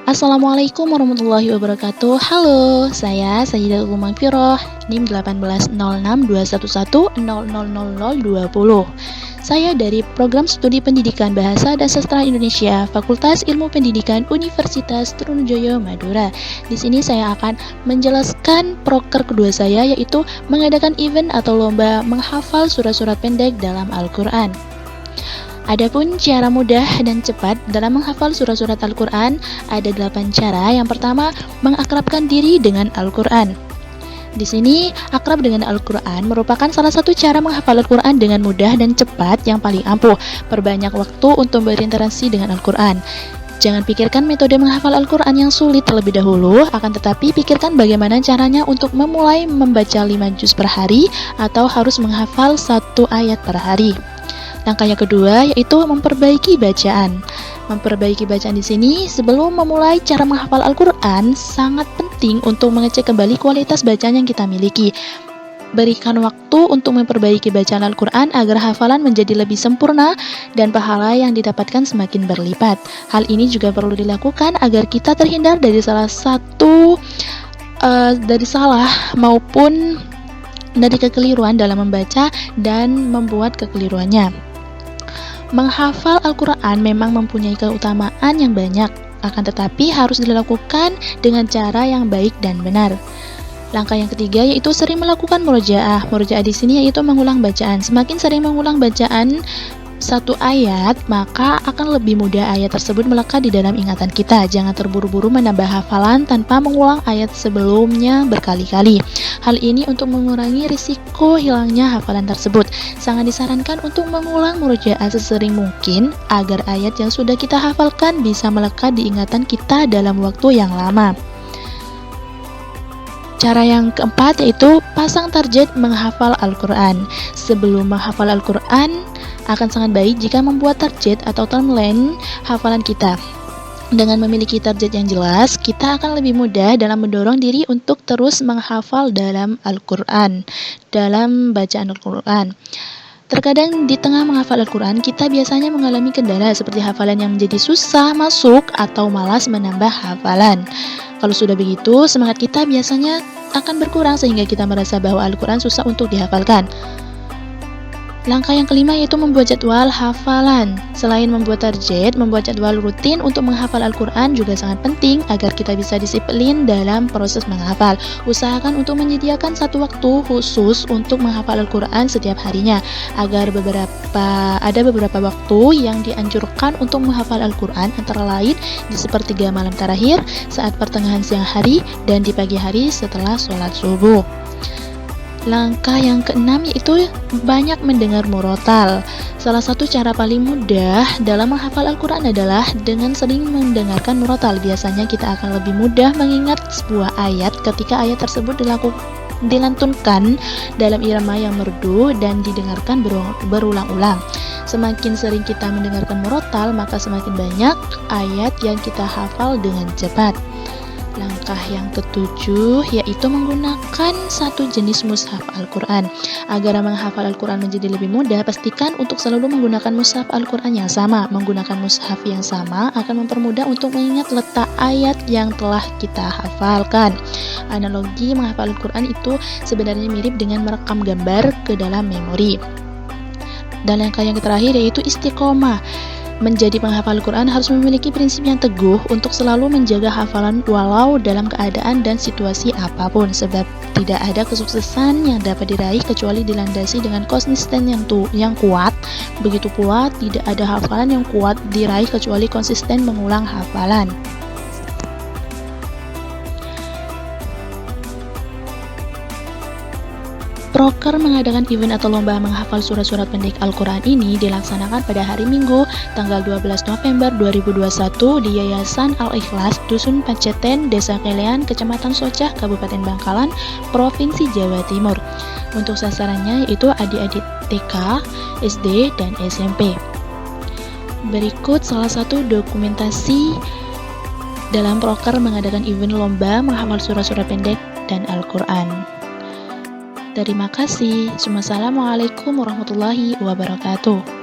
Assalamualaikum warahmatullahi wabarakatuh. Halo, saya Sayyidatul Magfirah, NIM 18062110000020. Saya dari Program Studi Pendidikan Bahasa dan Sastra Indonesia, Fakultas Ilmu Pendidikan Universitas Trunojoyo, Madura. Di sini saya akan menjelaskan proker kedua saya, yaitu mengadakan event atau lomba menghafal surat-surat pendek dalam Al-Quran. Adapun cara mudah dan cepat dalam menghafal surat-surat Al-Quran, ada 8 cara. Yang pertama, mengakrabkan diri dengan Al-Quran. Di sini, akrab dengan Al-Quran merupakan salah satu cara menghafal Al-Quran dengan mudah dan cepat yang paling ampuh. Perbanyak waktu untuk berinteraksi dengan Al-Quran. Jangan pikirkan metode menghafal Al-Quran yang sulit terlebih dahulu, akan tetapi pikirkan bagaimana caranya untuk memulai membaca 5 juz per hari atau harus menghafal 1 ayat per hari. Langkah yang kedua yaitu memperbaiki bacaan. Memperbaiki bacaan di sini sebelum memulai cara menghafal Al-Quran sangat penting untuk mengecek kembali kualitas bacaan yang kita miliki. Berikan waktu untuk memperbaiki bacaan Al-Quran agar hafalan menjadi lebih sempurna dan pahala yang didapatkan semakin berlipat. Hal ini juga perlu dilakukan agar kita terhindar dari salah maupun dari kekeliruan dalam membaca dan membuat kekeliruannya. Menghafal Al-Quran memang mempunyai keutamaan yang banyak, akan tetapi harus dilakukan dengan cara yang baik dan benar. Langkah yang ketiga yaitu sering melakukan murojaah. Murojaah di sini yaitu mengulang bacaan. Semakin sering mengulang bacaan satu ayat, maka akan lebih mudah ayat tersebut melekat di dalam ingatan kita. Jangan terburu-buru menambah hafalan tanpa mengulang ayat sebelumnya berkali-kali. Hal ini untuk mengurangi risiko hilangnya hafalan tersebut. Sangat disarankan untuk mengulang murojaah sesering mungkin agar ayat yang sudah kita hafalkan bisa melekat di ingatan kita dalam waktu yang lama. Cara yang keempat yaitu pasang target menghafal Al-Quran. Sebelum menghafal Al-Quran, akan sangat baik jika membuat target atau timeline hafalan kita. Dengan memiliki target yang jelas, kita akan lebih mudah dalam mendorong diri untuk terus menghafal dalam Al-Quran, dalam bacaan Al-Quran. Terkadang di tengah menghafal Al-Quran, kita biasanya mengalami kendala seperti hafalan yang menjadi susah masuk atau malas menambah hafalan. Kalau sudah begitu, semangat kita biasanya akan berkurang sehingga kita merasa bahwa Al-Quran susah untuk dihafalkan. Langkah yang kelima yaitu membuat jadwal hafalan. Selain membuat target, membuat jadwal rutin untuk menghafal Al-Quran juga sangat penting agar kita bisa disiplin dalam proses menghafal. Usahakan untuk menyediakan satu waktu khusus untuk menghafal Al-Quran setiap harinya, agar ada beberapa waktu yang dianjurkan untuk menghafal Al-Quran, antara lain di sepertiga malam terakhir, saat pertengahan siang hari, dan di pagi hari setelah sholat subuh. Langkah yang keenam yaitu banyak mendengar murotal. Salah satu cara paling mudah dalam menghafal Al-Quran adalah dengan sering mendengarkan murotal. Biasanya kita akan lebih mudah mengingat sebuah ayat ketika ayat tersebut dilantunkan dalam irama yang merdu dan didengarkan berulang-ulang. Semakin sering kita mendengarkan murotal, maka semakin banyak ayat yang kita hafal dengan cepat. Langkah yang ketujuh yaitu menggunakan satu jenis mushaf Al-Quran. Agar menghafal Al-Quran menjadi lebih mudah, pastikan untuk selalu menggunakan mushaf Al-Quran yang sama. Menggunakan mushaf yang sama akan mempermudah untuk mengingat letak ayat yang telah kita hafalkan. Analogi menghafal Al-Quran itu sebenarnya mirip dengan merekam gambar ke dalam memori. Dan langkah yang terakhir yaitu istiqomah. Menjadi penghafal Al-Quran harus memiliki prinsip yang teguh untuk selalu menjaga hafalan walau dalam keadaan dan situasi apapun, sebab tidak ada kesuksesan yang dapat diraih kecuali dilandasi dengan konsisten yang kuat. Begitu pula tidak ada hafalan yang kuat diraih kecuali konsisten mengulang hafalan. Proker mengadakan event atau lomba menghafal surat-surat pendek Al-Quran ini dilaksanakan pada hari Minggu, tanggal 12 November 2021 di Yayasan Al-Ikhlas, Dusun Paceten, Desa Kelean, Kecamatan Socah, Kabupaten Bangkalan, Provinsi Jawa Timur. Untuk sasarannya yaitu adik-adik TK, SD, dan SMP. Berikut salah satu dokumentasi dalam proker mengadakan event lomba menghafal surat-surat pendek dan Al-Quran. Terima kasih. Wassalamualaikum warahmatullahi wabarakatuh.